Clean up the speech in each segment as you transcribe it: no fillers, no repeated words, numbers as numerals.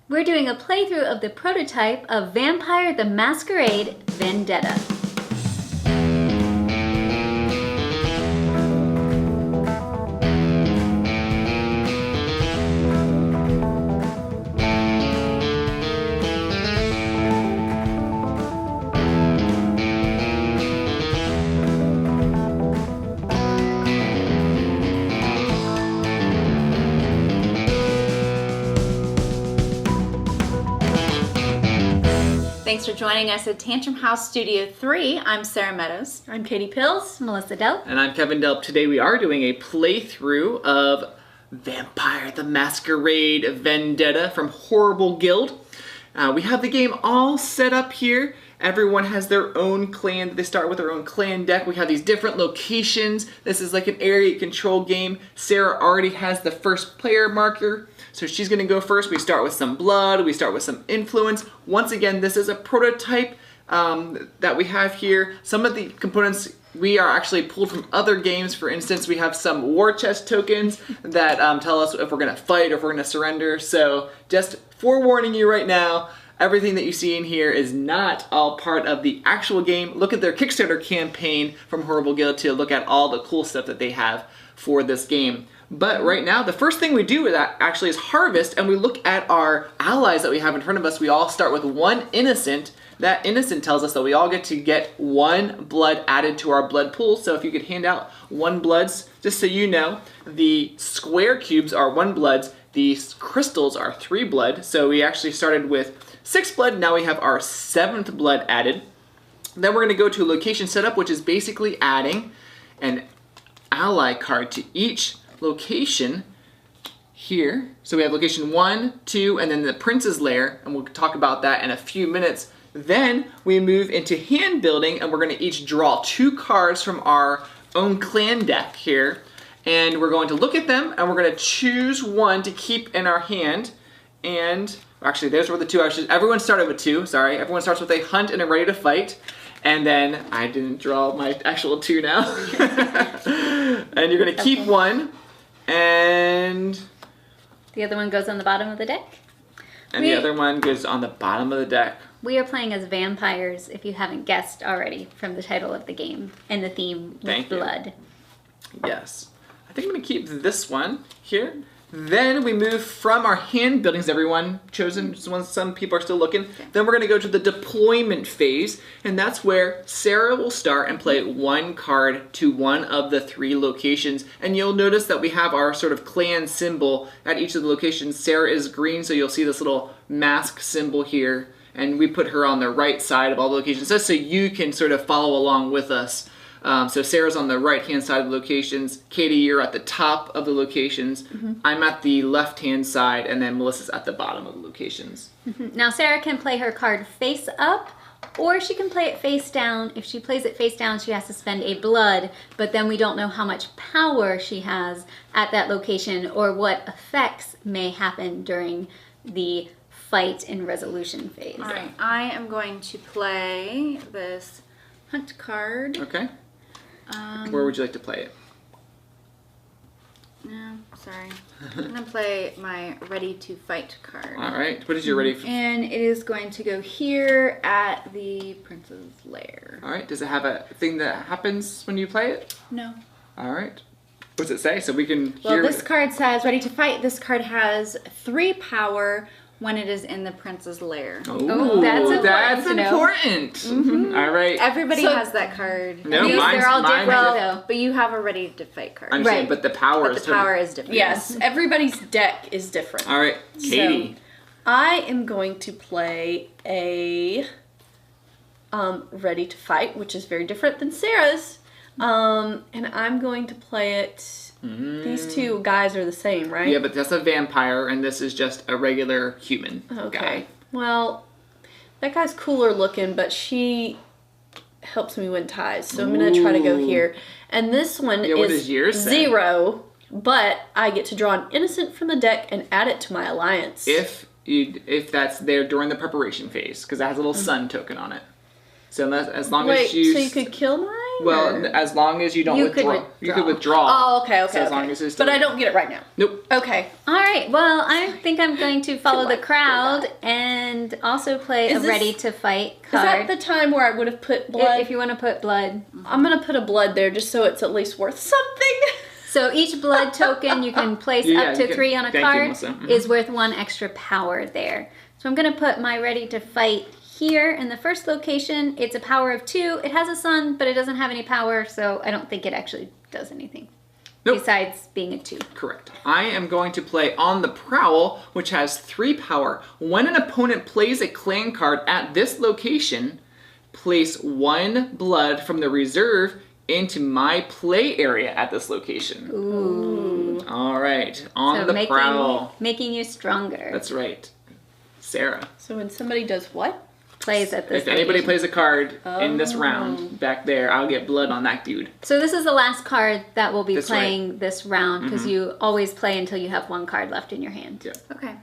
We're doing a playthrough of the prototype of Vampire the Masquerade Vendetta. Thanks for joining us at Tantrum House Studio 3. I'm Sarah Meadows. I'm Katie Pills, Melissa Delp. And I'm Kevin Delp. Today we are doing a playthrough of Vampire the Masquerade Vendetta from Horrible Guild. We have the game all set up here. Everyone has their own clan. They start with their own clan deck. We have these different locations. This is like an area control game. Sarah already has the first player marker, so she's going to go first. We start with some blood. We start with some influence. Once again, this is a prototype that we have here. Some of the components we are actually pulled from other games. For instance, we have some war chest tokens that tell us if we're going to fight or if we're going to surrender. So just forewarning you right now, everything that you see in here is not all part of the actual game. Look at their Kickstarter campaign from Horrible Guild to look at all the cool stuff that they have for this game. But right now, the first thing we do actually is harvest, and we look at our allies that we have in front of us. We all start with one innocent. That innocent tells us that we all get to get one blood added to our blood pool. So if you could hand out one bloods, just so you know, the square cubes are one bloods. These crystals are 3 blood. So we actually started with 6 blood. Now we have our 7th blood added. Then we're going to go to location setup, which is basically adding an ally card to each location here. So we have location 1, 2, and then the Prince's Lair, and we'll talk about that in a few minutes. Then we move into hand building, and we're going to each draw 2 cards from our own clan deck here. And we're going to look at them, and we're going to choose one to keep in our hand. And actually, those were the 2. Actually, everyone started with 2. Sorry, everyone starts with a hunt and a ready to fight. And then I didn't draw my actual 2 now. And you're going to keep one, and The other one goes on the bottom of the deck. the other one goes on the bottom of the deck. We are playing as vampires, if you haven't guessed already from the title of the game and the theme with blood. Yes. I think I'm going to keep this one here. Then we move from our hand buildings, everyone chosen, some people are still looking. Okay. Then we're going to go to the deployment phase, and that's where Sarah will start and play 1 card to one of the 3 locations. And you'll notice that we have our sort of clan symbol at each of the locations. Sarah is green, so you'll see this little mask symbol here, and we put her on the right side of all the locations, just so you can sort of follow along with us. So Sarah's on the right-hand side of the locations. Katie, you're at the top of the locations. Mm-hmm. I'm at the left-hand side, and then Melissa's at the bottom of the locations. Mm-hmm. Now Sarah can play her card face up, or she can play it face down. If she plays it face down, she has to spend a blood, but then we don't know how much power she has at that location or what effects may happen during the fight and resolution phase. All right, I am going to play this hunt card. Okay. Where would you like to play it? No, sorry. I'm going to play my Ready to Fight card. All right. What is your ready for? And it is going to go here at the Prince's Lair. All right. Does it have a thing that happens when you play it? No. All right. What does it say? So we can hear. Well, this card says Ready to Fight. This card has 3 power when it is in the Prince's Lair. Oh, that's important. Mm-hmm. All right. Everybody has that card. No, they're all different though. But you have a Ready to Fight card. I'm saying, but the power is different. Yes, everybody's deck is different. All right, Katie. So, I am going to play a Ready to Fight, which is very different than Sarah's. And I'm going to play it. These 2 guys are the same, right? Yeah, but that's a vampire, and this is just a regular human guy. Well, that guy's cooler looking, but she helps me win ties, so I'm going to try to go here. And this one what does yours say? 0, but I get to draw an innocent from the deck and add it to my alliance. If that's there during the preparation phase, because it has a little sun token on it. So as long as you... So you could kill mine? Well, or- as long as you don't You could withdraw. You could withdraw. withdraw. Oh, okay. So as long as it's But still- I don't get it right now. Nope. Okay. All right. Well, I think I'm going to follow the Like crowd and also play Is a this- ready to fight Is that card. the time where I would have put blood? If you want to put blood. I'm gonna put a blood there just so it's at least worth something. So each blood token you can place Yeah, up you to can- 3 on a thank you, card Melissa. Mhm. is worth 1 extra power there. So I'm going to put my ready to fight here in the first location. It's a power of 2. It has a sun, but it doesn't have any power, so I don't think it actually does anything. Nope. Besides being a 2. Correct. I am going to play on the Prowl, which has 3 power. When an opponent plays a clan card at this location, place 1 blood from the reserve into my play area at this location. Ooh. All right, on So the Prowl. making you stronger. That's right. Sarah, So when somebody does what? Plays at this if anybody location. plays a card in this Oh. round back there, I'll get blood on that dude. So this is the last card that we'll be That's right. playing this round because you always play until you have 1 card left in your hand. Yeah. Okay.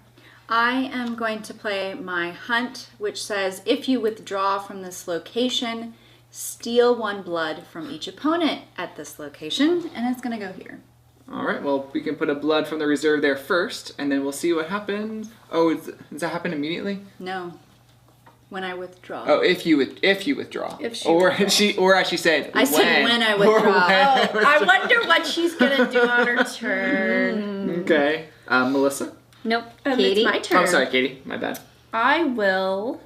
I am going to play my hunt, which says if you withdraw from this location, steal 1 blood from each opponent at this location, and it's going to go here. All right, well, we can put a blood from the reserve there first, and then we'll see what happens. Oh, does that happen immediately? No. When I withdraw. Oh, if you withdraw. If she or withdraws. or as she said, I said when I withdraw. Or when. Oh, I wonder what she's gonna do on her turn. Okay, Melissa. Nope. It's Katie. my turn. Oh, sorry, Katie. My bad. I will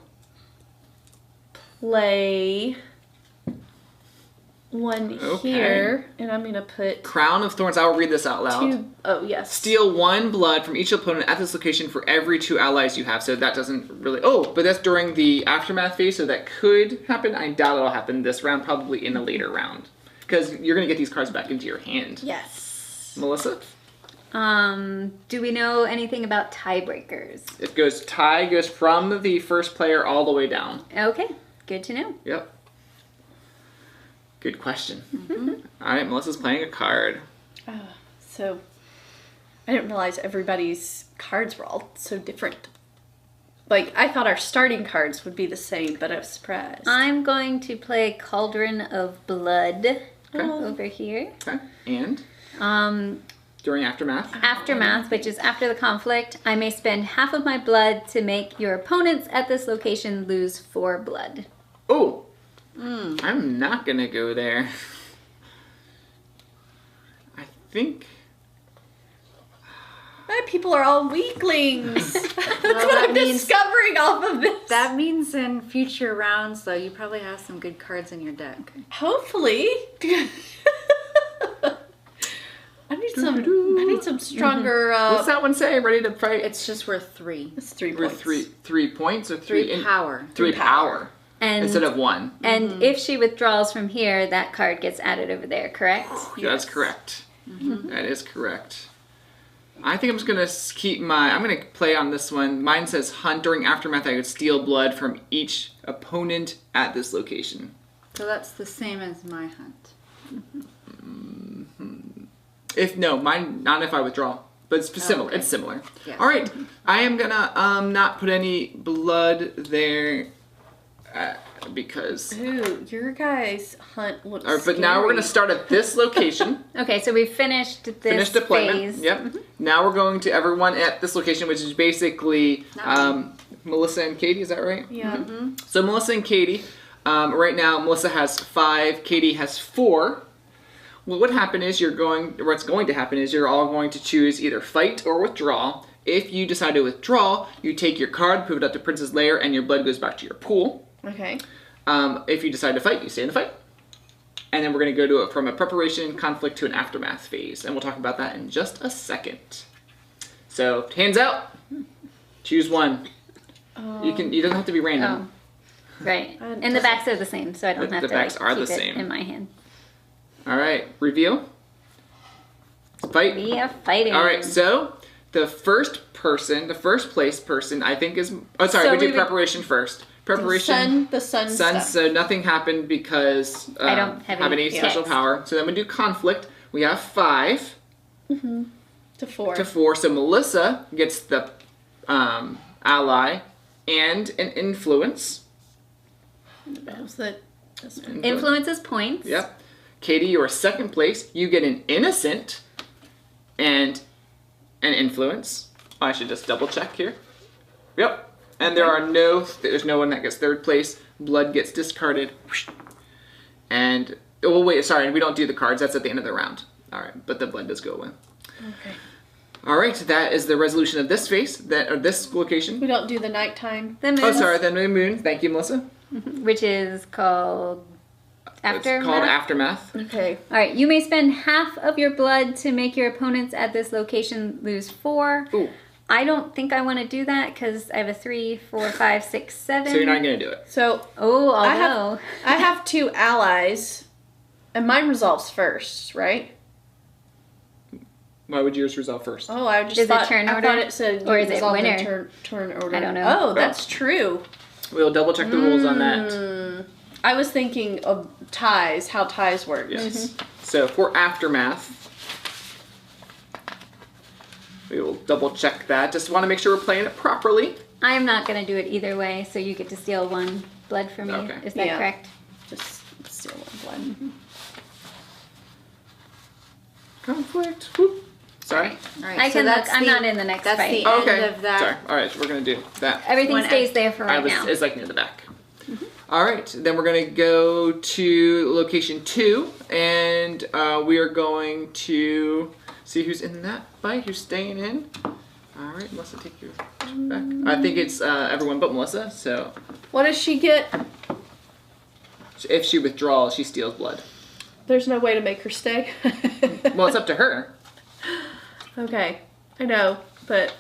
play 1 Okay. here, and I'm gonna put Crown of Thorns. I will read this out loud. 2. Oh yes. Steal 1 blood from each opponent at this location for every 2 allies you have. So that doesn't really. Oh, but that's during the aftermath phase, so that could happen. I doubt it'll happen this round. Probably in a later round, because you're gonna get these cards back into your hand. Yes. Melissa. Do we know anything about tiebreakers? It goes tie goes from the first player all the way down. Okay, good to know. Yep. Good question. All right, Melissa's playing a card. So I didn't realize everybody's cards were all so different. Like I thought our starting cards would be the same, but I was surprised. I'm going to play Cauldron of Blood over here. Okay. And Um, during aftermath. Aftermath, which is after the conflict, I may spend half of my blood to make your opponents at this location lose 4 blood. Oh, I'm not gonna go there. I think. My people are all weaklings. That's what that I'm means- discovering off of this. That means in future rounds, though, you probably have some good cards in your deck. Hopefully. I need some stronger. What's that one say? Ready to fight? It's just worth 3. It's 3 Or points. 3 points or 3 3 power. 3 power And instead of 1. and if she withdraws from here, that card gets added over there, correct? That's correct. That is correct. I think I'm just gonna keep my. I'm gonna play on this one. Mine says hunt during aftermath. I would steal blood from each opponent at this location. So that's the same as my hunt. If no, mine not if I withdraw, but it's similar. okay. It's similar. Yeah. All right, I am gonna not put any blood there because. Ooh, your guys' hunt looks All right, but now we're gonna start at this location. Okay, so we've finished this Finished deployment. phase. Yep. Now we're going to everyone at this location, which is basically Melissa and Katie. Is that right? Yeah. So Melissa and Katie. Right now, Melissa has 5. Katie has 4. Well, what's going to happen is you're all going to choose either fight or withdraw. If you decide to withdraw, you take your card, move it up to Prince's Lair, and your blood goes back to your pool. Okay. If you decide to fight, you stay in the fight. And then we're going to go to it from a preparation, conflict to an aftermath phase. And we'll talk about that in just a second. So, hands out. Choose one. You don't have to be random. Right. And the backs are the same, so I don't have The to backs are keep the it same. in my hand. All right, reveal. Fight. We are fighting. All right, so the first place person, I think is. Oh, sorry, So we we did would- preparation first. Preparation. The sun Sun. stuff. So nothing happened because I don't have any special hits. power. So then we do conflict. We have 5 to 4. to 4. So Melissa gets the ally and an influence. That was this one. Influences points. Yep. Katie, you're second place. You get an innocent and an influence. I should just double check here. Yep. And there's no one that gets third place. Blood gets discarded. And, oh wait, sorry, we don't do the cards. That's at the end of the round. All right, but the blood does go away. Okay. All right, that is the resolution of this phase, or this location. We don't do the nighttime. The moon, Oh, sorry, the moon. Thank you, Melissa. which is called Aftermath. It's called Aftermath. Okay. All right, you may spend half of your blood to make your opponents at this location lose 4. Ooh. I don't think I want to do that because I have a 3, 4, 5, 6, 7. So you're not going to do it. So Oh, I although. have 2 allies, and mine resolves first, right? Why would yours resolve first? Oh, I just Is it thought turn I order? thought it said Or is it resolved in winner? turn order. I don't know. Oh, that's true. We'll double check the rules on that. I was thinking of ties, how ties work. Yes. So for Aftermath, we will double check that. Just want to make sure we're playing it properly. I'm not going to do it either way, so you get to steal 1 blood from me. Okay. Is that Yeah. correct? Just steal 1 blood. Conflict. Whoop. Sorry. All right, I so can look. that's I'm the- not in the next That's fight. the Okay. end of that. Sorry. All right, we're going to do that. Everything One stays there for right now. It's like near the back. All right, then we're going to go to location 2, and we are going to see who's in that fight, who's staying in. All right, Melissa, take your back. I think it's everyone but Melissa, so What does she get? if she withdraws, she steals blood. There's no way to make her stay. Well, it's up to her. Okay, I know, but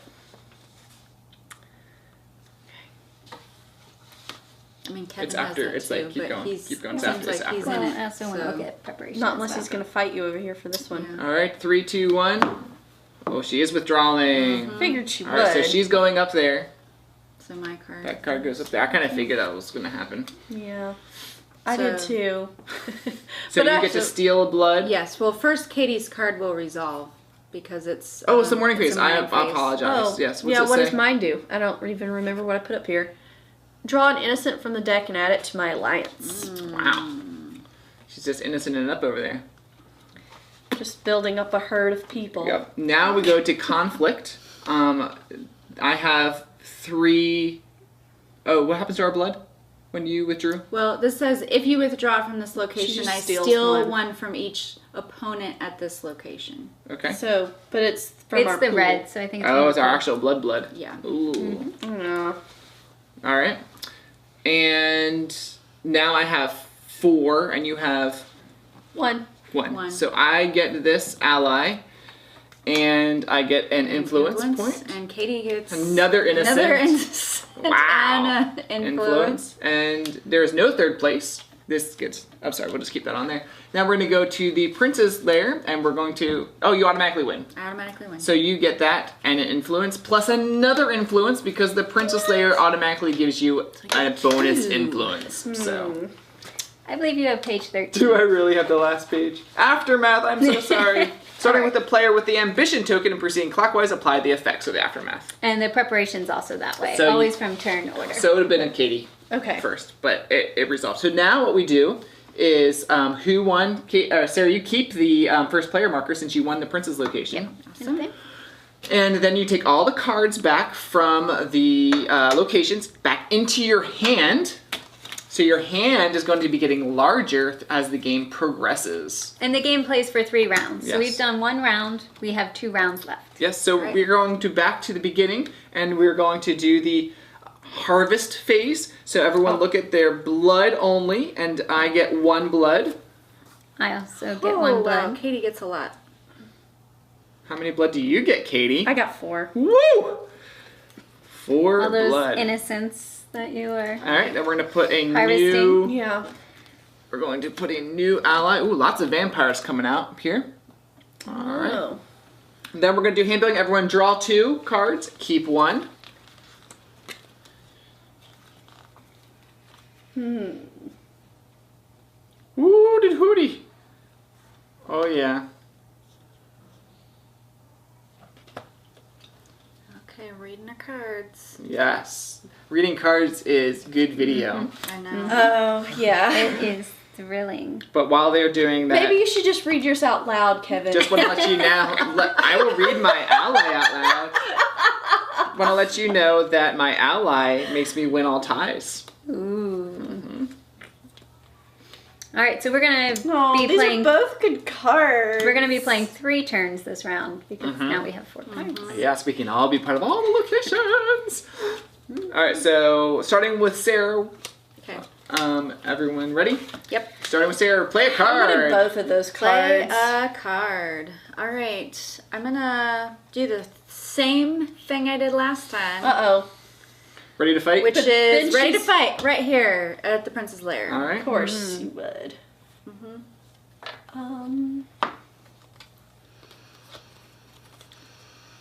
I mean, Kevin It's has after- that it's too, like, keep but going, he's, keep going, it it's seems after, it's like he's after. in Well, I it. also want to so- look at preparation. not as unless well. he's gonna fight you over here for this one. Yeah. All right, 3, 2, 1. Oh, she is withdrawing. Figured she All would. right, so she's going up there. So my card. That card goes up there. I kind of figured that was going to happen. Yeah, I did So- too. So But you get to also- steal blood. Yes. Well, first Katie's card will resolve because it's. Oh, it's the morning it's phase. a I morning phase. apologize. Oh, Yes. What's yeah. it What say? does mine do? I don't even remember what I put up here. Draw an innocent from the deck and add it to my alliance. Wow. She's just innocent and up over there. Just building up a herd of people. Yep. Now we go to conflict. I have 3. Oh, what happens to our blood when you withdrew? Well, this says if you withdraw from this location, just I steals steal 1. from each opponent at this location. Okay. So, but it's from It's our the pool. red, so I think it's Oh, more it's our cool. actual blood. Yeah. Ooh. No. All right. And now I have 4, and you have 1. 1. One. So I get this ally, and I get an influence point. And Katie gets Another innocent. Another innocent. Wow. And influence. And there's no third place. This gets, I'm sorry, we'll just keep that on there. Now we're going to go to the prince's lair, and we're going to, oh, you automatically win. I automatically win. So you get that and an influence, plus another influence, because the princess lair automatically gives you a bonus influence. So, I believe you have page 13. do I really have the last page? Aftermath, I'm so sorry. Starting with the player with the ambition token and proceeding clockwise, apply the effects of the aftermath. And the preparation's also that way. So you- Always from turn order. So it would have been a Katie. Okay. First, but it resolved. So now what we do is who won? Sarah, you keep the first player marker since you won the prince's location. Okay. And then you take all the cards back from the locations back into your hand. So your hand is going to be getting larger as the game progresses. And the game plays for 3 rounds. So Yes. we've done 1 round. We have 2 rounds left. Yes, so Right. we're going to back to the beginning, and we're going to do the harvest phase. So everyone look at their blood only, and I get 1 blood. I also get Oh, 1 wow. blood. Katie gets a lot. How many blood do you get, Katie? I got 4. Woo! 4 All those blood. innocents that you are. All right, then we're going to put a Harvesting. new. Yeah. We're going to put a new ally. Ooh, lots of vampires coming out up here. All right. Oh. Then we're going to do hand building. Everyone draw 2 cards. Keep 1. Hooty hooty. Oh yeah. Okay, reading the cards. Yes. Reading cards is good video. I know. Oh, yeah. It is thrilling. But while they're doing that, Maybe you should just read yours out loud, Kevin. just want to let you know, I will read my ally out loud. Want to let you know that my ally makes me win all ties. Ooh. All right, so we're gonna Aw, be these playing. are both good cards. We're gonna be playing 3 turns this round because now we have 4 cards. Yes, we can all be part of all the locations. All right, so starting with Sarah. Okay. Everyone ready? Yep. Starting with Sarah, play a I card. wanted both of those Play cards. a card. All right. I'm gonna do the same thing I did last time, Uh-oh. Ready to fight? which But then is ready to she's- fight right here at the Prince's Lair. all right. Of course you would.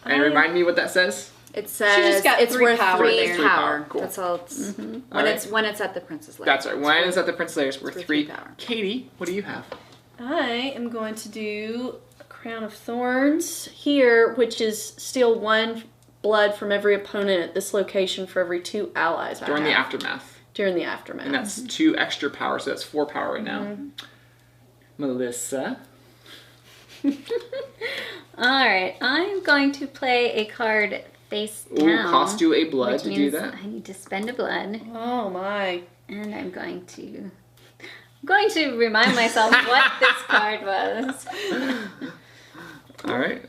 And remind me what that says. It says just got it's 3 worth power 3 there. 3 power. power, cool. That's all. It's, All when right. it's at the Prince's Lair. That's right. When is at the Prince Layers? We're worth 3 3 power. Katie, what do you have? I am going to do a Crown of Thorns here, which is steal 1 blood from every opponent at this location for every 2 allies I During the have. aftermath. During the aftermath. And that's 2 extra power, so that's 4 power right now. Melissa. All right, I'm going to play a card face Ooh, down. cost you a blood which to do means that. I need to spend a blood, Oh my. and I'm going to remind myself what this card was, All right.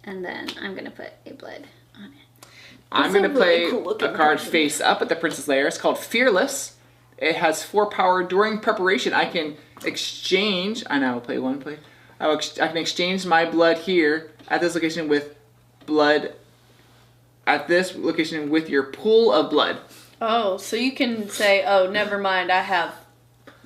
and then I'm going to put a blood on it. I'm That's a going to really play cool looking a card card. face up at the Princess Lair. It's called Fearless. It has 4 power. During preparation, I can exchange. I will play 1 play. I can exchange my blood here at this location with blood at this location with your pool of blood. Oh, so you can say, oh, never mind, I have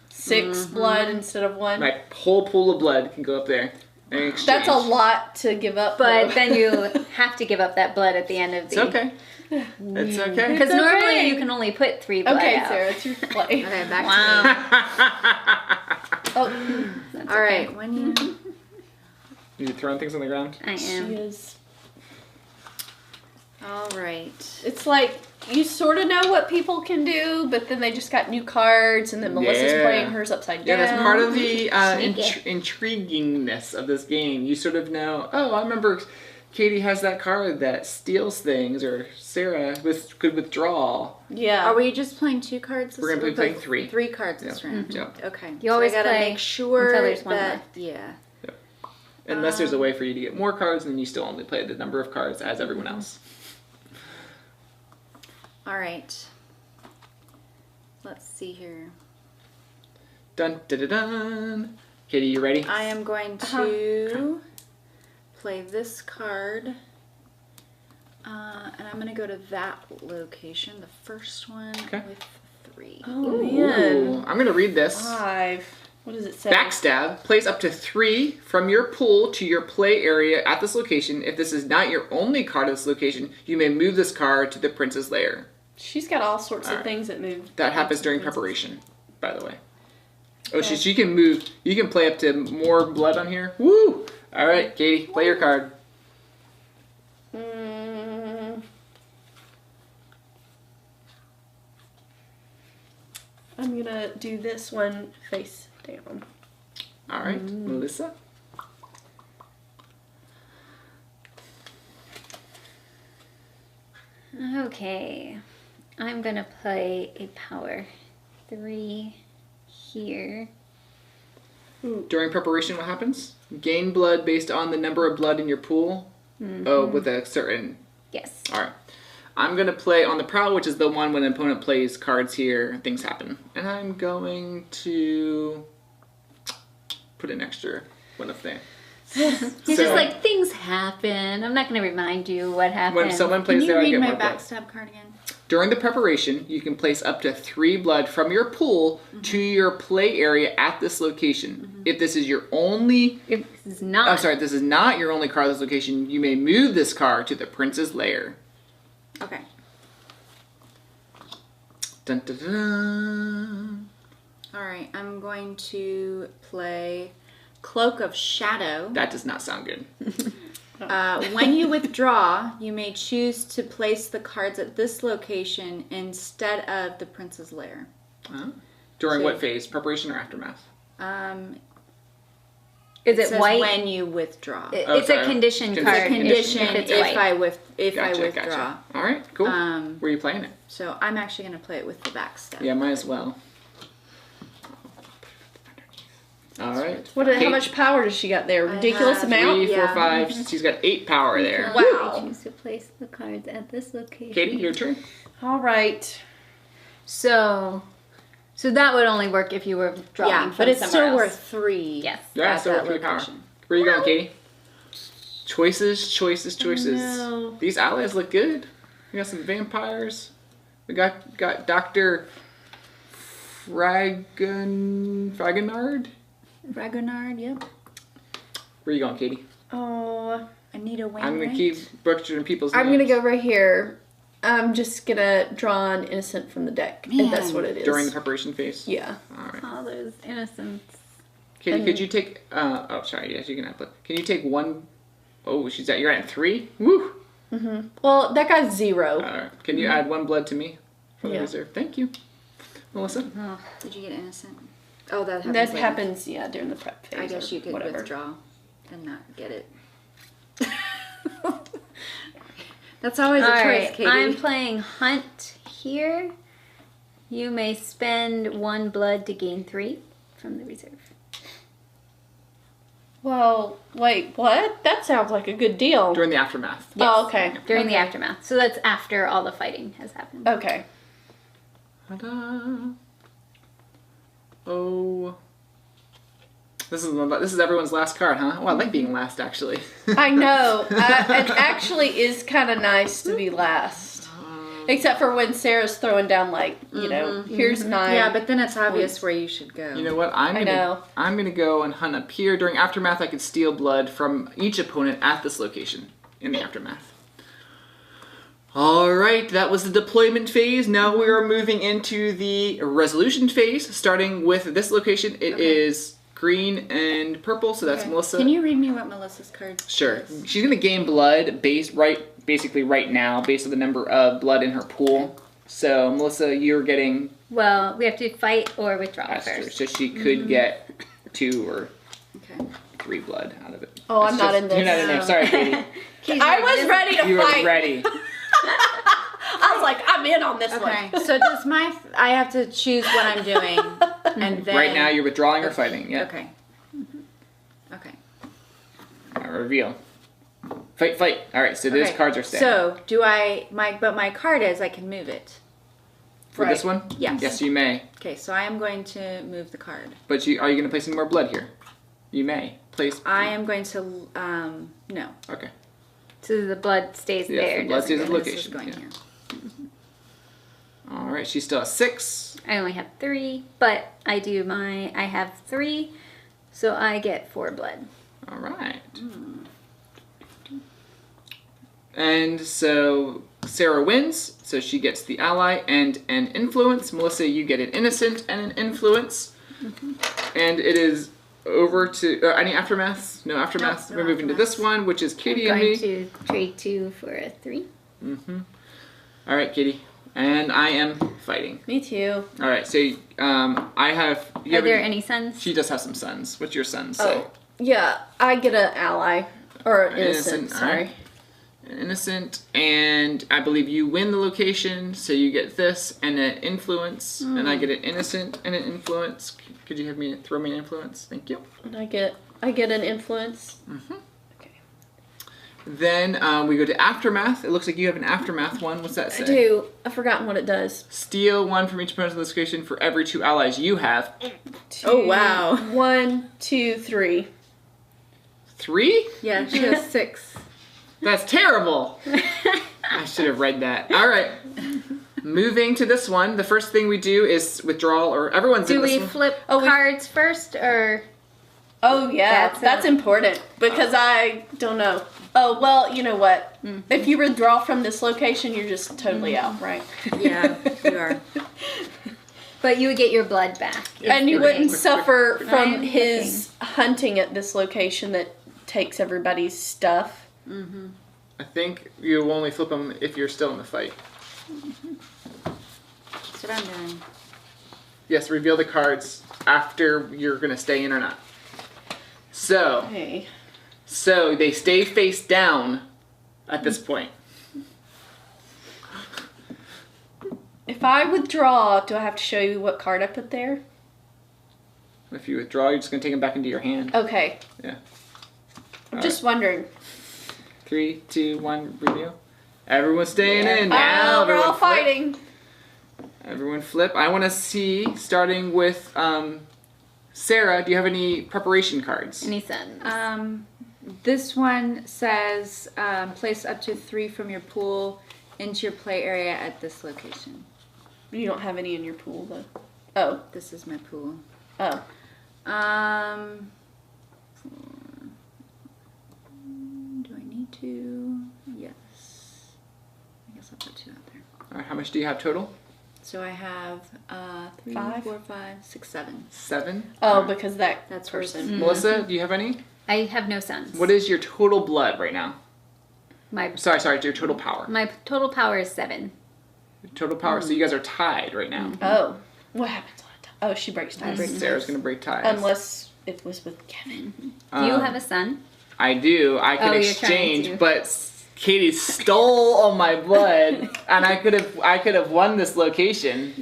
6 blood instead of 1. My whole pool of blood can go up there and exchange. That's a lot to give up. But though. then you have to give up that blood at the end of It's the. okay. It's okay. Because It's normally okay. you can only put 3 blood Okay, out. Sarah, it's your play. Okay, back Wow. Oh, to me. All right. When you You throwing things on the ground? I she am. is. All right. It's like you sort of know what people can do, but then they just got new cards, and then Melissa's Yeah. playing hers upside Yeah, down. that's part of the Sneaky. intriguingness of this game. You sort of know, oh, I remember Katie has that card that steals things, or Sarah could withdraw. Yeah. Are we just playing 2 cards? This We're gonna be round? playing But 3. 3 cards this round. Yep. Okay. You always so I gotta play make sure until there's 1 that left. yeah. Unless there's a way for you to get more cards, and then you still only play the number of cards as everyone else. All right. Let's see here. Dun dun dun dun. Katie, you ready? I am going to play this card. And I'm going to go to that location, the first one Okay. with 3. Oh, Ooh, man. I'm gonna read this. 5. What does it say? Backstab. Place up to 3 from your pool to your play area at this location. If this is not your only card at this location, you may move this card to the Prince's Lair. She's got all sorts of Alright. things that move. That happens during preparation, by the way. Oh, she can move. You can play up to more blood on here. Woo! All right, Katie, play your card. I'm gonna do this one face down. All right, Melissa. Okay. I'm going to play a power 3 here. During preparation, what happens? Gain blood based on the number of blood in your pool. Oh, with a certain. Yes. All right. I'm gonna play on the prowl, which is the one when an opponent plays cards here, things happen, and I'm going to put an extra one up there. You're So- just like, things happen. I'm not going to remind you what happened. When someone Can plays you there, I read get my more blood. backstab card again? During the preparation, you can place up to 3 blood from your pool to your play area at this location. If this is your only, If this is not. I'm sorry, if this is not your only card at this location, you may move this card to the Prince's Lair. Okay. Dun, dun, dun. All right. I'm going to play Cloak of Shadow. That does not sound good. When you withdraw, you may choose to place the cards at this location instead of the Prince's Lair. Huh? During So- what phase? Preparation or aftermath? Is It it says white? when you withdraw. It's sorry. a condition Condition. card. It's a condition if it's if white. I withdraw. Gotcha. All right, cool. Where are you playing it? So I'm actually going to play it with the back step. Yeah, might as well. All right. How Kate, much power does she got there? Ridiculous have amount. 3, 4, Yeah. 5. She's got 8 power there. Wow. Choose to place the cards at this location. Katie, your turn. All right. So that would only work if you were drawing Yeah, from but it's somewhere still else. worth 3. Yes. Yeah, at so that 3 power. location. Where are you going, Katie? Choices, choices, choices. no. These allies look good. We got some vampires. We got Dr. Fragonard. Fragonard, yep. Where are you going, Katie? Oh, Anita Wainwright. I'm gonna keep butchering people's I'm names. gonna go right here. I'm just gonna draw an innocent from the deck, and that's Man. what it is. During the preparation phase? Yeah. Alright. All those innocents. Katie, could you take, oh, sorry, yes, you can have, can you take one, oh, you're at 3? Woo! Well, that guy's 0. Alright, can you add 1 blood to me from the Yeah. reserve? Thank you. Melissa? Did you get innocent? Oh, that happens. That later. happens, yeah, during the prep phase. I guess or you could whatever. withdraw and not get it. That's always a All choice, right, Katie. I'm playing Hunt here. You may spend 1 blood to gain 3 from the reserve. Well, wait, what? That sounds like a good deal. During the aftermath. Oh, okay. During the Okay. aftermath. So that's after all the fighting has happened. Okay. Ta-da. Oh. This is everyone's last card, huh? Oh, I like being last, actually. I know. It actually is kind of nice to be last. Except for when Sarah's throwing down, here's 9. Yeah, but then it's obvious where you should go. You know what? I'm gonna go and hunt up here. During aftermath, I could steal blood from each opponent at this location in the aftermath. All right, that was the deployment phase. Now we are moving into the resolution phase. Starting with this location, it is green and purple, so that's Okay. Melissa. Can you read me what Melissa's card Sure. says? She's gonna gain blood basically right now, based on the number of blood in her pool. So Melissa, you're getting Well, we have to fight or withdraw that's true. first. So she could get 2 or Okay. 3 blood out of it. Oh, I'm It's not just- in this. You're not in there. Sorry, Katie. I was ready to You were fight. ready. I was like, I'm in on this Okay. one. So does I have to choose what I'm doing, and then Right now, you're withdrawing or fighting. Yeah. Okay. Okay. Reveal. Fight. All right. So those Okay. cards are staying. So but my card is I can move it. for this one, Yes. yes, you may. Okay, so I am going to move the card. But are you going to place any more blood here? You may place. I am going to no. Okay. So the blood stays Yes, there. the blood stays doesn't at the go- This is location. going Yeah. here. All right. She still has 6. I only have 3, but I have 3, so I get 4 blood. All right. And so Sarah wins, so she gets the ally and an influence. Melissa, you get an innocent and an influence. And it is over to any aftermaths? No aftermaths. No We're moving to this one, which is Katie I'm and going me. to trade 2 for a 3. All right, Katie, and I am fighting. Me too. All right, so I have. Are there any sons? She does have some sons. What's your son say? Oh, yeah. I get an ally. Or an innocent, Innocent, sorry. alright. Innocent, and I believe you win the location, so you get this and an influence, and I get an innocent and an influence. Could you throw me an influence? Thank you. And I get an influence. Okay. Then we go to aftermath. It looks like you have an aftermath one. What's that say? I do. I've forgotten what it does. Steal 1 from each opponent of the location for every 2 allies you have. Oh, wow. 1, 2, 3. 3? Yeah, she has 6. That's terrible. I should have read that. All right. Moving to this one, the first thing we do is withdrawal, or everyone's Do in this we one. flip Oh, we- cards first, or Oh, yeah. That's That's it. important because I don't know. Oh, well, you know what? If you withdraw from this location, you're just totally out, right? Yeah, you are. but you would get your blood back. And you Okay. wouldn't suffer from I'm his hunting at this location that takes everybody's stuff. I think you only flip them if you're still in the fight. That's what I'm doing. Yes, reveal the cards after you're going to stay in or not. So, Okay. so they stay face down at this point. If I withdraw, do I have to show you what card I put there? If you withdraw, you're just going to take them back into your hand. Okay. Yeah. I'm just wondering. 3, 2, 1, reveal. Everyone's staying in Oh, now. we're all Everyone flip. fighting. Everyone flip. I want to see, starting with Sarah, do you have any preparation cards? Any sons? This one says place up to 3 from your pool into your play area at this location. You don't have any in your pool, though. Oh. This is my pool. Oh. Do I need to? Yes. I guess I'll put 2 out there. All right, how much do you have total? So I have 3, 5? 4, 5, 6, 7. 7. Oh, because that's That's person. Melissa, do you have any? I have no sons. What is your total blood right now? my Sorry, your total power. my total power is 7. Total power. So you guys are tied right now. Oh. What happens on a tie? Oh, she breaks ties. Sarah's gonna break ties. Unless it was with Kevin. Do you have a son? I do. I could Oh, you're trying exchange, to. but Katie stole all my blood, and I could have won this location.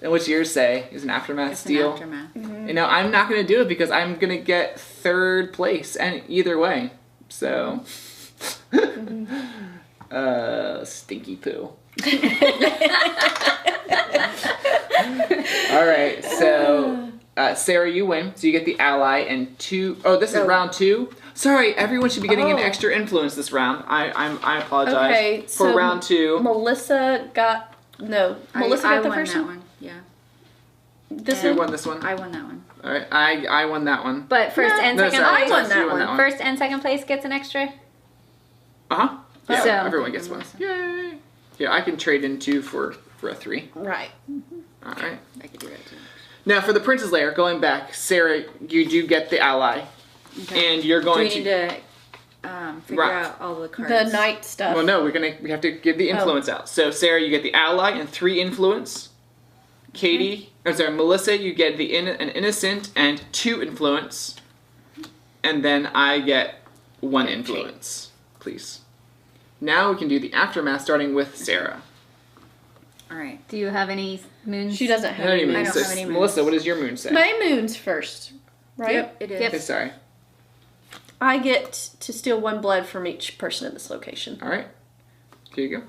And what's yours say? Is an aftermath It's steal? an aftermath. You know, I'm not gonna do it because I'm gonna get 3rd place, and either way. So, stinky poo. All right, so Sarah, you win. So you get the ally and 2. Oh, this is round 2. Sorry, everyone should be getting an Oh. extra influence this round. I apologize. Okay, For so round 2. Melissa got... No. Melissa I got the won first that one? one. Yeah. This You one? won this one. I won that one. All right, I won that one. But first and No, second sorry, place. I won that you one. First and second place gets an extra. Uh-huh. Yeah, So- everyone gets one. Yay! Yeah, I can trade in 2 for a 3. Right. All right. I could do that too. Now for the Prince's Lair, going back, Sarah, you do get the ally, Okay. and you're Do going we need to figure Right. out all the cards? The night stuff. Well, no, we have to give the influence out. So Sarah, you get the ally and 3 influence. Katie, I'm sorry, Melissa, you get an innocent and 2 influence, and then I get 1 influence. Please. Now we can do the aftermath, starting with Sarah. All right. Do you have any moons? She doesn't have How many any moons? don't So, have any moons. Melissa, what does your moon say? My moon's first, right? Yep, it is. Yep. Okay, sorry. I get to steal 1 blood from each person at this location. All right. Here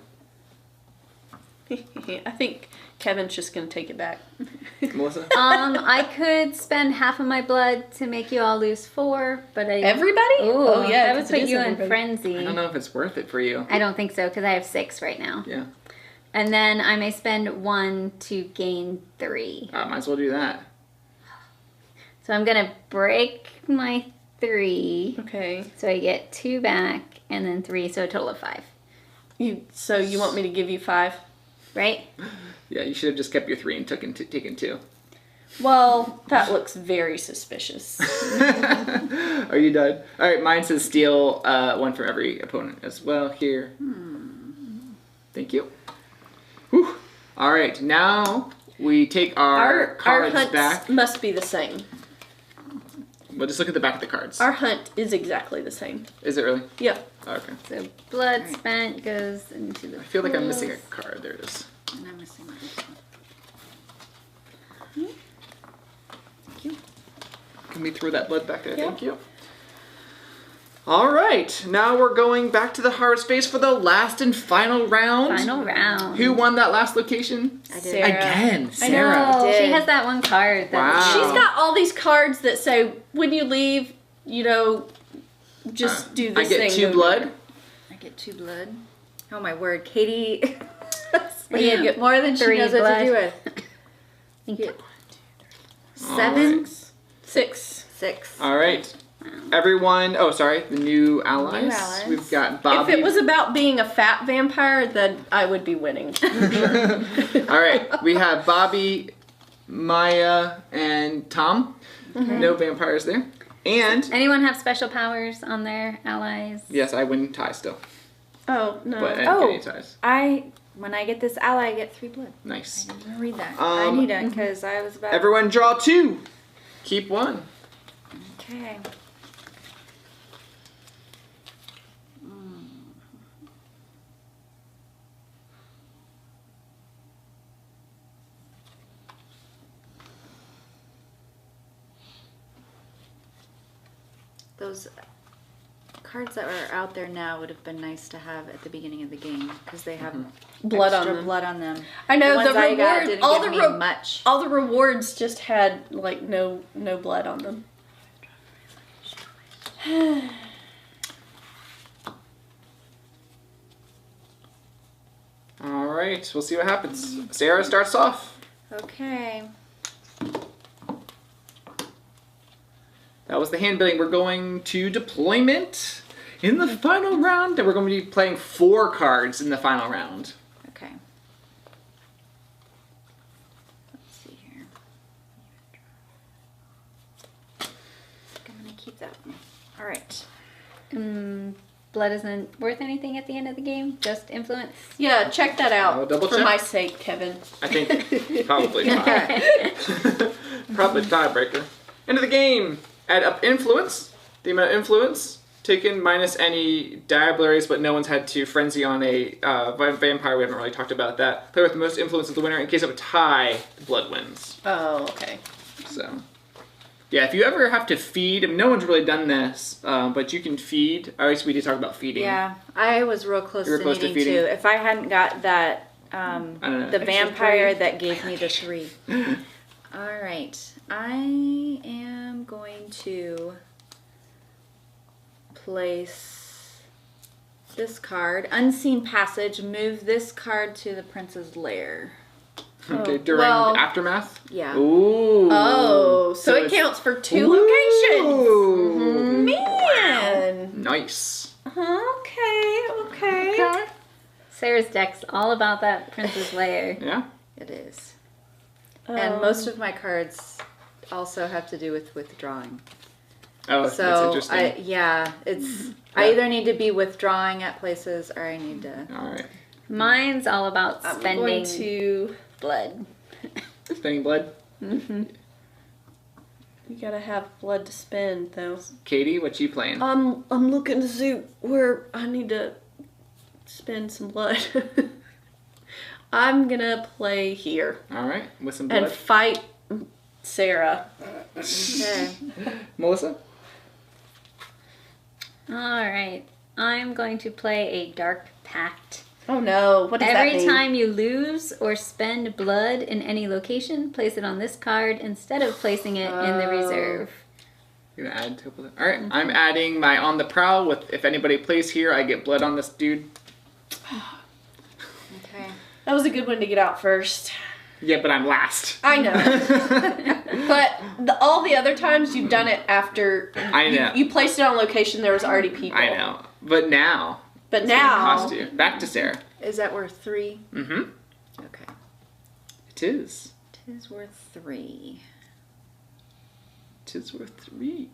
you I think Kevin's just going to take it back. go. Melissa? I could spend half of my blood to make you all lose 4, but I. Everybody? Ooh, oh, yeah. that would 'cause it put is you in everybody. frenzy. I don't know if it's worth it for you. I don't think so because I have 6 right now. Yeah. And then I may spend 1 to gain 3. Might as well do that. So I'm gonna break my 3. Okay. So I get 2 back and then 3, so a total of 5. So you want me to give you 5? Right? Yeah, you should have just kept your 3 and taken 2. Well, that looks very suspicious. Are you done? All right, mine says steal 1 from every opponent as well here. Thank you. Whew. All right, now we take our cards hunts back. must be the same. We'll just look at the back of the cards. Our hunt is exactly the same. Is it really? Yep. Okay. So blood spent goes into the I feel like I'm pools. missing a card. There it is. And I'm missing this one. Can we throw that blood back there? Yeah. Thank you. All right, now we're going back to the harvest phase for the last and final round. Final round. Who won that last location? I did. Sarah. Again, I Sarah. know. She did. has that one card. That Wow. She's got all these cards that say, when you leave, just do this I get thing. 2 over blood. there. I get 2 blood. Oh my word, Katie. You get more than she 3 knows what blood. to do with. Thank you. Get All 7, right. 6. 6. All right. Everyone, the new allies. New allies. We've got Bobby. If it was about being a fat vampire, then I would be winning. All right, we have Bobby, Maya, and Tom. No vampires there. And, Anyone have special powers on their allies? yes, I win ties still. Oh, no. But I didn't get any ties. I when I get this ally, I get 3 blood. Nice. I didn't read that. I need it because I was about. Everyone draw 2. Keep 1. Okay. Those cards that are out there now would have been nice to have at the beginning of the game because they have Blood extra on them. blood on them. I know ones the I got reward. didn't All give the me much. all the rewards just had like no blood on them. All right, we'll see what happens. Sarah starts off. Okay. That was the hand building. We're going to deployment in the final round, and we're going to be playing 4 cards in the final round. Okay. Let's see here. I'm gonna keep that one. All right. Blood isn't worth anything at the end of the game, just influence. Yeah, check that out I'll double for check. my sake, Kevin. I think probably not. Probably tiebreaker. End of the game. Add up influence. The amount of influence taken minus any diabularies, but no one's had to frenzy on a vampire. We haven't really talked about that. Player with the most influence is the winner. In case of a tie, the blood wins. Oh, okay. So, yeah, if you ever have to feed, no one's really done this, but you can feed. I guess we did talk about feeding. Yeah, I was real close You were to close to needing feeding? to. If I hadn't got that, I don't know. the Extra vampire 3. that gave me the 3. All right, I am going to place this card, Unseen Passage. Move this card to the prince's lair. Okay, Oh, during well- aftermath. Yeah. Ooh. Oh, so it it's- counts for 2 locations. Ooh. Man. Nice. Okay. Sarah's deck's all about that Princess Lair. Yeah. It is. And most of my cards also have to do with withdrawing. Oh, that's So interesting. I either need to be withdrawing at places or I need to. All right. Mine's all about I'm spending going to. blood. Spending blood. You gotta have blood to spend, though. Katie, what you playing? I'm looking to see where I need to spend some blood. I'm gonna play here All right, with some blood. and fight Sarah. Okay. Melissa? All right. I'm going to play a Dark Pact. Oh no! What does that Every mean? time you lose or spend blood in any location, place it on this card instead of placing it in the reserve. You're gonna add to blood. All right, I'm adding my on the prowl. With if anybody plays here, I get blood on this dude. Okay. That was a good one to get out first. Yeah, but I'm last. I know. But all the other times you've done it after I know. you placed it on location, there was already people. I know. But now, But it's gonna now, cost you. Back to Sarah. Is that worth 3? Mm-hmm. Okay. It is. It is worth 3. It is worth 3.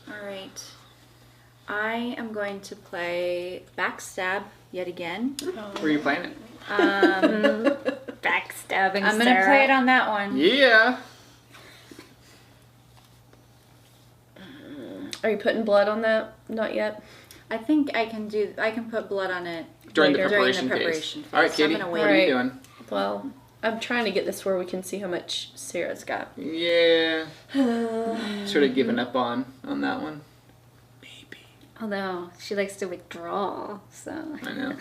All right. I am going to play Backstab yet again. Where are you playing it? Backstabbing I'm going to Sarah. play it on that one. Yeah. are you putting blood on that? Not yet. I think I can put blood on it During the Later. preparation, During the preparation phase. All right, So I'm Katie. gonna What wait. are you Alright. doing? Well, I'm trying to get this where we can see how much Sarah's got. Yeah. Sort of giving up on that one. Maybe. Although she likes to withdraw, so. I know.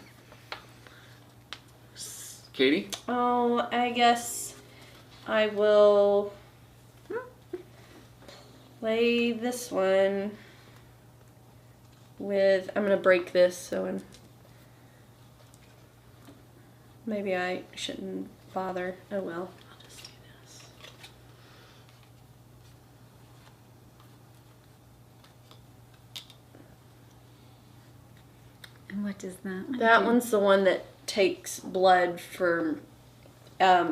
Katie? Oh, I guess I will play this one with. I'm gonna break this, so maybe I shouldn't bother. Oh well. I'll just do this. And what does that one That do? one's the one that takes blood from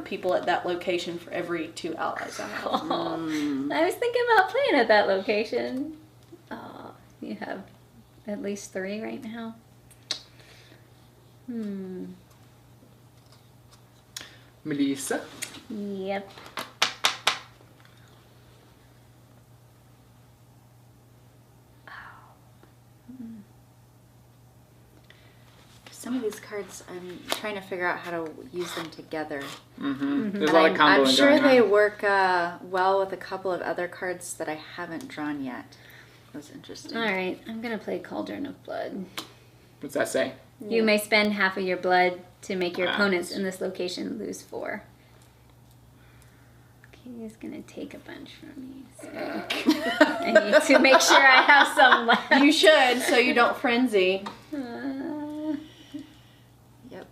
people at that location for every 2 allies I have. Oh, I was thinking about playing at that location. Oh, you have at least 3 right now. Melissa. Yep. Some of these cards, I'm trying to figure out how to use them together. There's a lot of comboing I'm sure going they on. work well with a couple of other cards that I haven't drawn yet. That's interesting. All right, I'm gonna play Cauldron of Blood. What's that say? You may spend half of your blood to make your Wow. opponents in this location lose 4. Okay, he's gonna take a bunch from me. So I need to make sure I have some left. You should, so you don't frenzy. Yep.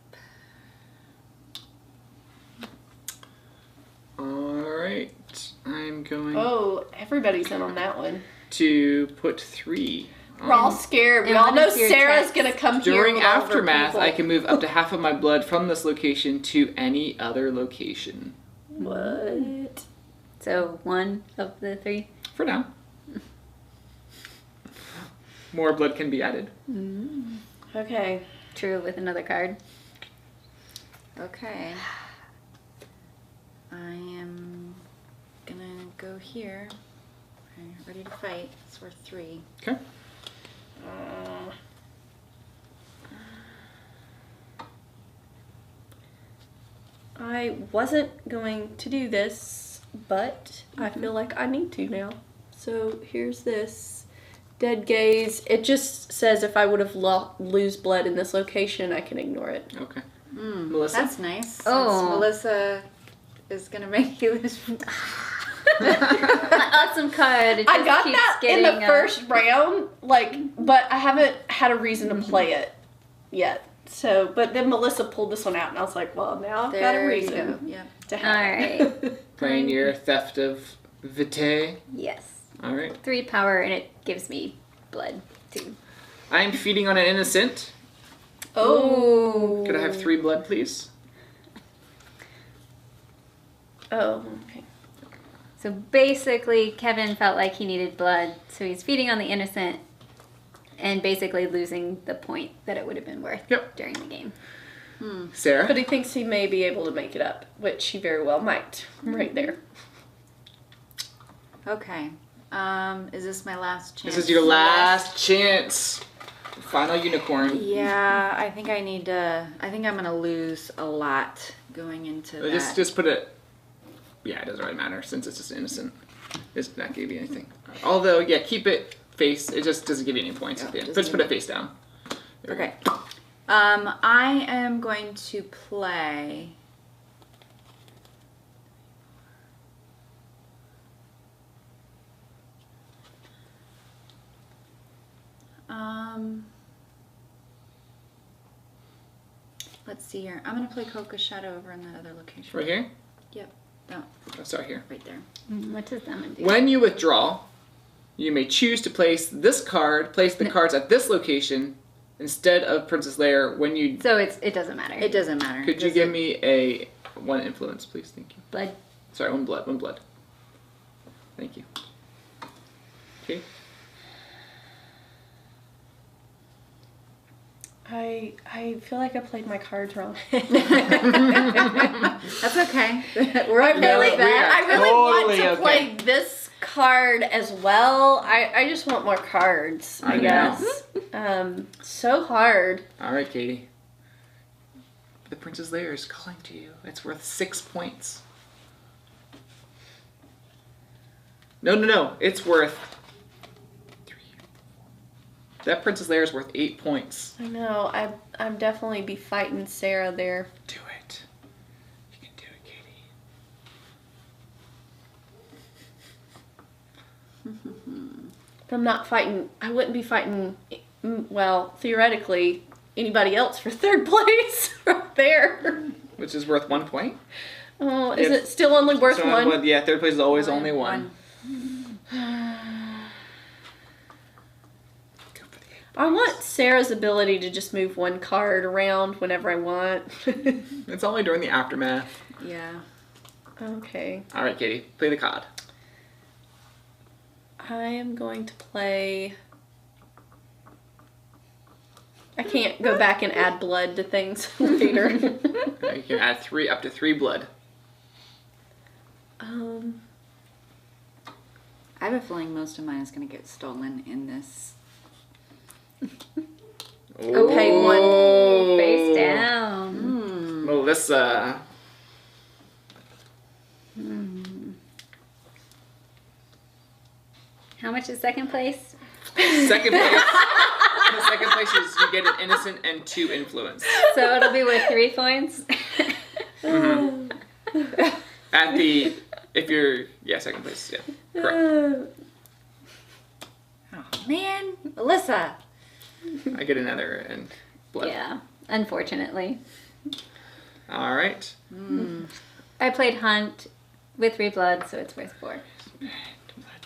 Alright. I'm going Oh, everybody's in on that one. to put 3. We're all scared. We And all what know is your Sarah's text? gonna come here During with all of her Aftermath, people. I can move up to half of my blood from this location to any other location. What? So 1 of the 3. For now. More blood can be added. Okay. True with another card. Okay. I am gonna go here. Okay, ready to fight. It's worth 3. Okay. I wasn't going to do this, but I feel like I need to now. So here's this. Dead gaze. It just says if I would have lose blood in this location, I can ignore it. Okay. Melissa? That's nice. Oh. Since Melissa is gonna make you lose. Awesome card. It I just got keeps that in getting, the first round, but I haven't had a reason to play it yet. So, but then Melissa pulled this one out, and I was like, well, now I've got a There you reason go. Yep. to have Alright. it. Playing your Theft of Vitae. Yes. Alright. 3 power, and it gives me blood too. I'm feeding on an innocent. Oh. Could I have 3 blood, please? Oh, okay. So basically, Kevin felt like he needed blood, so he's feeding on the innocent and basically losing the point that it would have been worth Yep. during the game. Sarah? But he thinks he may be able to make it up, which he very well might. Right there. Okay. Is this my last chance? This is your last chance. Final unicorn. Yeah, I think I need to. I think I'm gonna lose a lot going into that. Just put it. Yeah, it doesn't really matter since it's just innocent. It's not giving you anything. Although, yeah, keep it face. It just doesn't give you any points at the end. But just put it face down. There we Okay. I am going to play. Let's see here. I'm gonna play Coca Shadow over in the other location. go. Right here. Yep. No, Oh, sorry, here. right there. What does that one do? When you withdraw, you may choose to place this card, place the cards at this location instead of Princess Lair. When you So it doesn't matter. It doesn't matter. could you give me a 1 influence, please? Thank you. Blood. Sorry, 1 blood. 1 blood. Thank you. Okay. I feel like I played my cards wrong. That's okay. We're okay No, with we that. I really want Totally to okay. play this card as well. I just want more cards, I I know. guess. So hard. All right, Katie. The Princess Lair is calling to you. It's worth 6 points. No. It's worth 3. That Princess Lair is worth 8 points. I know. I'm definitely be fighting Sarah there. Do it. You can do it, Katie. If I'm not fighting, I wouldn't be fighting, well, theoretically, anybody else for 3rd place right there. Which is worth 1 point. Oh, is If- it still only worth So, one? yeah, 3rd place is always only 1. Go for the 8. I want Sarah's ability to just move 1 card around whenever I want. It's only during the aftermath. Yeah. Okay. All right, Katie, play the card. I am going to play I can't go back and add blood to things later. You can add up to 3 blood. I have a feeling most of mine is going to get stolen in this. Okay, one. Face down. Melissa. How much is second place? Second place. The second place is you get an innocent and 2 influence. So it'll be worth 3 points. Second place, yeah. Correct. Oh, man. Melissa. I get another and blood. Yeah, unfortunately. All right. I played Hunt with 3 blood, so it's worth 4.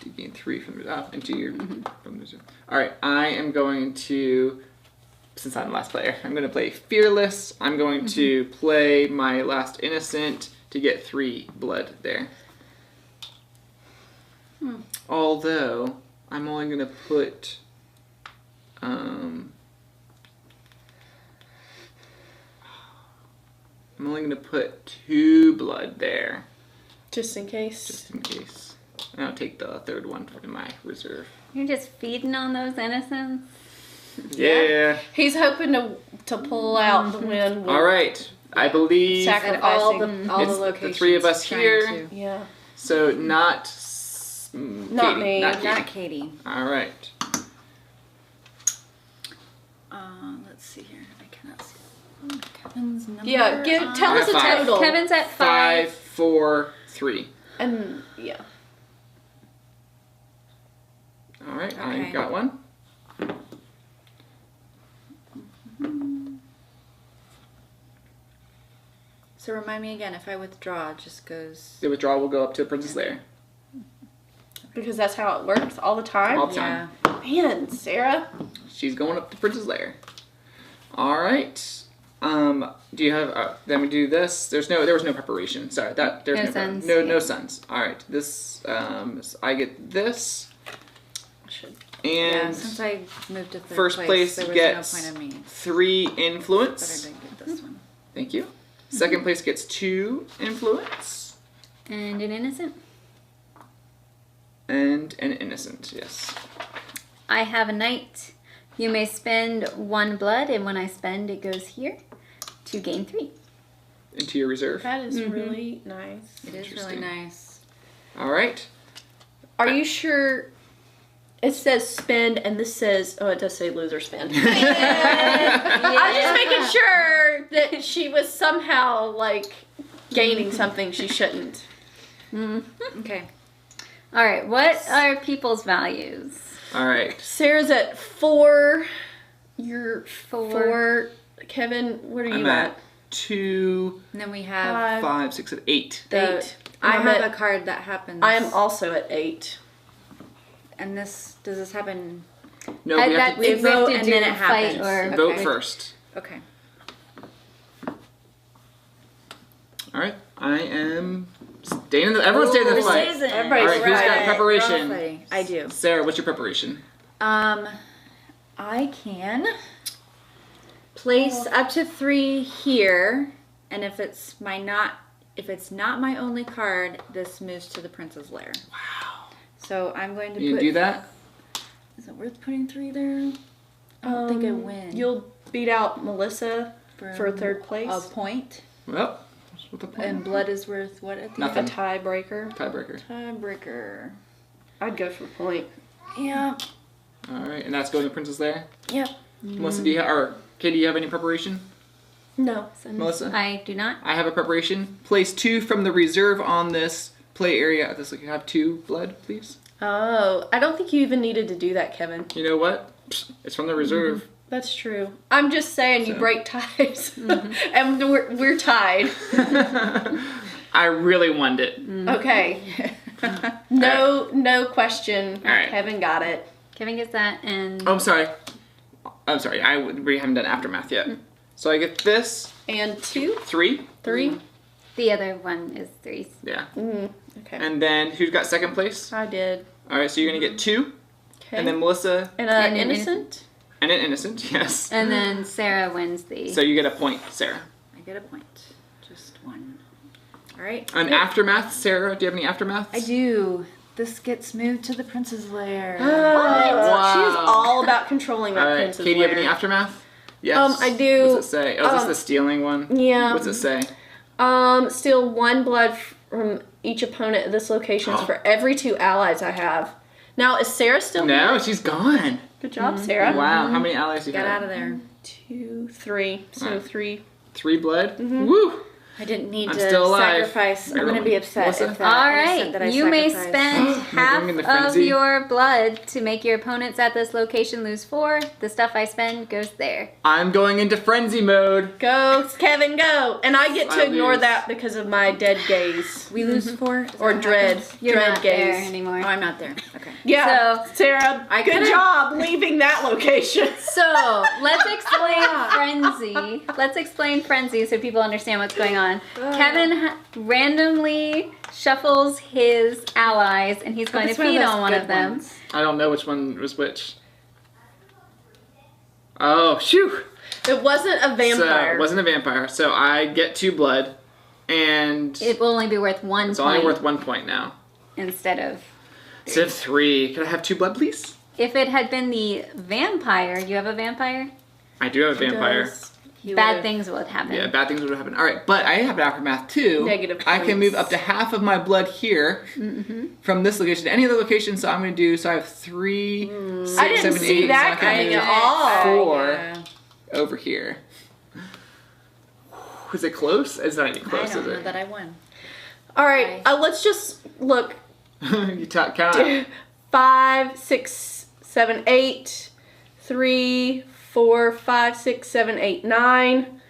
You gain 3 from into your from the reserve. All right, I am going to, since I'm the last player, I'm going to play Fearless. I'm going to play my last innocent to get 3 blood there. Although I'm only going to put I'm only going to put 2 blood there, Just in case. just in case. And I'll take the 3rd one in my reserve. You're just feeding on those innocents. Yeah. He's hoping to pull out the win. All right. I believe And all the It's the locations. 3 of us trying here. to- Yeah. so. Not Not Katie, me. Not Katie. Not Katie. All right. Let's see here. I cannot see. Kevin's number. Yeah, tell us a Five. total. Kevin's at 5. 5, 4, 3. And yeah. All right. I Okay. got one. So remind me again, if I withdraw, it just goes. The withdrawal will go up to Princess Lair. Because that's how it works all the time. All the time. Man, Sarah. She's going up to Princess Lair. All right. Do you have? Then we do this. There was no preparation. Sorry, there's No no suns. no suns. All right. This so I get this, Yeah, and since I moved to third first place there was gets no point in me. 3 Better influence. to get this one. Thank you. Second place gets 2 influence And an innocent. and an innocent. Yes. I have a knight. You may spend 1 blood, and when I spend, it goes here to gain 3. Into your reserve. That is really nice. It is really Interesting. nice. All right. Are you sure? It says spend, and this says, it does say lose or spend. I'm just making sure that she was somehow, like, gaining something she shouldn't. Okay. All right, what are people's values? All right. Sarah's at 4. You're 4. 4. Kevin, what are you I'm at 2, And then we have 5, 6, and 8. the. 8. I I'm have at- a card that happens. I am also at 8. And does this happen? No, we have to we vote have to and do then a it fight happens. or vote okay. first. Okay. All right. I am staying in the. Everyone's staying in the fight. Everybody's All right. Who's got right. preparation? We're all fighting. I do. Sarah, what's your preparation? I can place up to 3 here, and if it's not my only card, this moves to the Prince's Lair. Wow. So I'm going to You put. do that? Is it worth putting 3 there? I don't think I win. You'll beat out Melissa for 3rd place. A point, Well, what's the point? and blood is worth what at the A Nothing. tiebreaker. Tiebreaker. end? Tiebreaker. I'd go for point. Yeah. All right, and that's going to Princess Lair. Yep. Melissa, do you or Katie, do you have any preparation? No. Melissa? I do not. I have a preparation. Place 2 from the reserve on this play area. At this, you have 2 blood, please. Oh, I don't think you even needed to do that, Kevin. You know what? It's from the reserve. That's true. I'm just saying you So. break ties, and we're tied. I really wanted it. Okay. No question. All right. Kevin got it. Kevin gets that, and Oh, I'm sorry. We haven't done aftermath yet. So I get this And 2, 3. 3. the other one is 3. Yeah. Okay. And then who's got second place? I did. All right, so you're gonna get 2, Okay. and then Melissa. and and an innocent. And an innocent, yes. And then Sarah wins the. So you get a point, Sarah. I get a point. Just one. All right. An aftermath, Sarah. Do you have any aftermaths? I do. This gets moved to the prince's lair. Wow. She's all about controlling that All right, prince's Katie, you have lair. any aftermath? Yes. I do. What's it say? Oh, is this the stealing one? Yeah. What's it say? Steal 1 blood from each opponent at this location for every 2 allies I have. Now, is Sarah still here? No, she's gone. Good job, Sarah. Wow, how many allies do you Get have? out of there. 2, 3. So Alright. 3. 3 blood? Woo! I didn't need I'm to still alive. sacrifice. I'm Everyone. going to be upset What's if that? that All innocent right, that I you may sacrificed. spend Am I half going into of frenzy? your blood to make your opponents at this location lose 4. The stuff I spend goes there. I'm going into frenzy mode. Go, Kevin, go! And I get to I ignore lose. that because of my dead gaze. We lose 4? Is Or that dread. happens? You're dread not gaze. there anymore. Oh, I'm not there. Okay. Yeah, So- Sarah, I good could've- job leaving that location. So let's explain frenzy. Let's explain frenzy so people understand what's going on. Kevin randomly shuffles his allies, and he's going to It's one of feed those on one good of them. ones. I don't know which one was which. Oh, shoo! It wasn't a So, vampire. it wasn't a vampire. So I get 2 blood, and It will only be worth 1 it's point only worth 1 point now. instead of. Instead of 3. Could I have 2 blood, please? If it had been the vampire, you have a vampire. I do have a vampire. Bad things would happen. Yeah, bad things would happen. All right, but I have an aftermath too. Negative I can points. move up to half of my blood here from this location to any other location. So I'm going to do. So I have 3, 6, I didn't 7, see 8, that so I can coming move at all. 4 Yeah. over here. Was it close? It's not even I close, don't is know it? that I won. All right, let's just look. You count up. 5, 6, 7, 8, 3, 4, 5, 6, 7, 8, 9,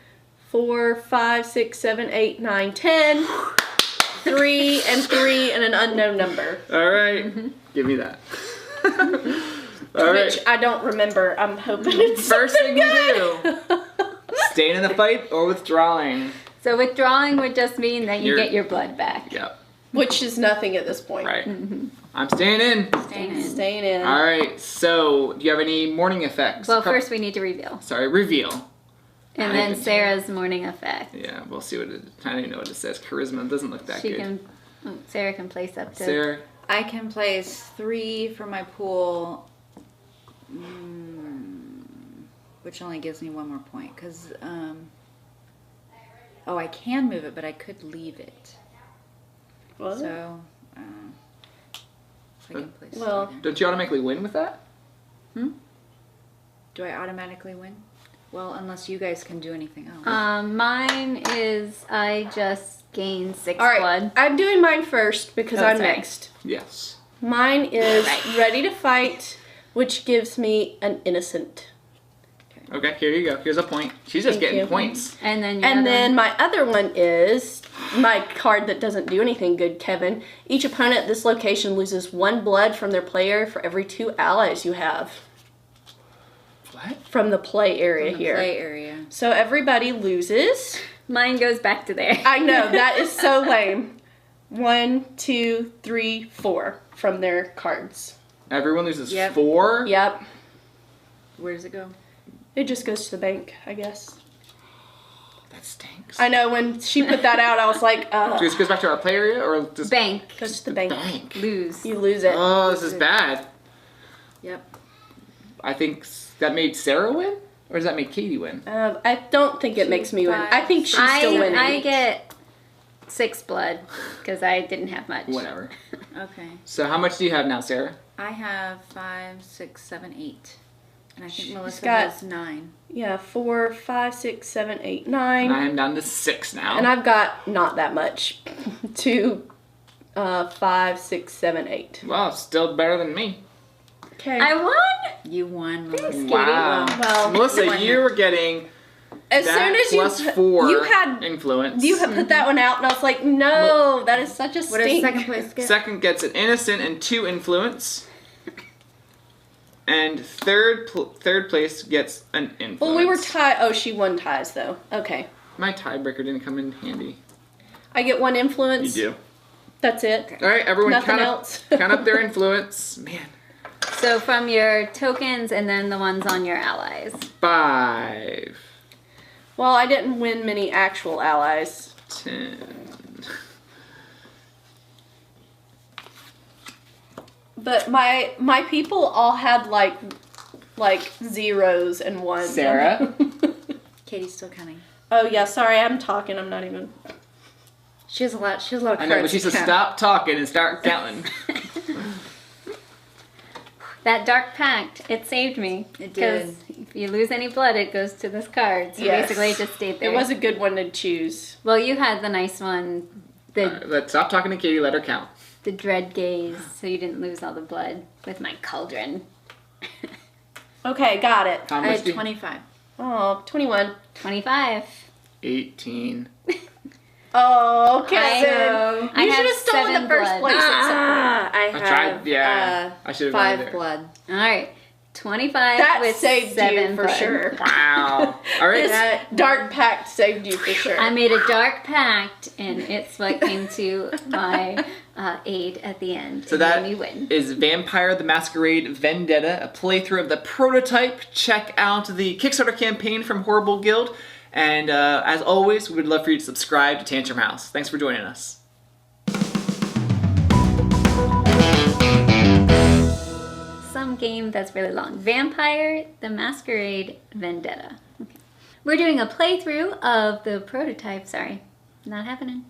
4, 5, 6, 7, 8, 9, 10, 3 and 3 and an unknown number, All right, give me that. All which right. I don't remember. I'm hoping it's First thing something you good. do: staying in the fight or withdrawing. So withdrawing would just mean that you You're- get your blood back. Yep. Which is nothing at this point. Right. I'm staying in. Staying in. Staying in. All right. So, do you have any morning effects? Well, first we need to reveal. Sorry, reveal. And then Sarah's morning effect. Yeah, we'll see what it. I don't even know what it says. Charisma doesn't look that She good. can. Sarah can place up to. Sarah, I can place 3 for my pool, which only gives me 1 more point. Because, I can move it, but I could leave it. Well, So, I can place Well- 3 there. don't you automatically win with that? Do I automatically win? Well, unless you guys can do anything else. Mine is I just gained 6 all right, blood. I'm doing mine first because Oh, I'm sorry. next. Yes. Mine is ready to fight, which gives me an innocent. Okay, here you go. Here's a point. She's just Thank getting you. points. And then And then my other one is my card that doesn't do anything good, Kevin. Each opponent at this location loses 1 blood from their player for every 2 allies you have What? from the play area From the here. play area. So everybody loses. mine goes back to there. I know, that is so lame. 1, 2, 3, 4 from their cards. Everyone loses Yep. 4. Yep. Where does it go? It just goes to the bank, I guess. That stinks. I know, when she put that out, I was like, So this goes back to our play area, or just Bank. goes to the bank. bank? Lose. You lose it. Oh, this is bad. Yep. I think that made Sarah win, or does that make Katie win? I don't think it makes me win. I think she's still winning. I get 6 blood because I didn't have much. Whatever. Okay. So how much do you have now, Sarah? I have 5, 6, 7, 8. And I think Melissa got- has 9. Yeah, 4, 5, 6, 7, 8, And 9. I am down to 6 now. And I've got not that much. 2, 5, 6, 7, 8. Well, still better than me. Okay. I won. You won, Melissa. Wow. Well, Melissa, you won you were getting as that soon as plus you 4 you had influence. put that one out, and I was like, no, that is such a What does stink. second place get? Second gets an innocent and 2 influence. And third place gets an influence. Well, we were tied. Oh, she won ties though. Okay, My tiebreaker didn't come in handy. I get 1 influence. You do. That's it. All right, everyone, Nothing count else. up, count up their influence. Man, So from your tokens and then the ones on your allies. 5, Well, I didn't win many actual allies. 10. But my people all had like zeros and ones. Sarah? Katie's still counting. Oh yeah, sorry, I'm talking. I'm not even. She has a lot. She has a lot of I cards. know, but she said to count. stop talking and start counting. That Dark Pact, it saved me. It Because did. if you lose any blood, it goes to this card. So Yes. basically it just stayed there. It was a good one to choose. Well, you had the nice one, Let's stop talking to Katie, let her count. the dread gaze, so you didn't lose all the blood with my cauldron. Okay, got it. How I much had do you- 25. Oh, 21. 25. 18. Oh, I Kevin. I You have should have stolen 7 the first blood. place. I have tried, yeah. I should have gone 5 there. blood. All right. 25 That with saved 7 you for blood. sure. Wow. All right. This Dark Pact saved you for sure. I made a dark pact, and it's what came to my aid at the end. So and that made me win. is Vampire the Masquerade Vendetta, a playthrough of the prototype. Check out the Kickstarter campaign from Horrible Guild. And as always, we would love for you to subscribe to Tantrum House. Thanks for joining us. Some game that's really long. Vampire the Masquerade Vendetta. Okay. We're doing a playthrough of the prototype. Sorry, not happening.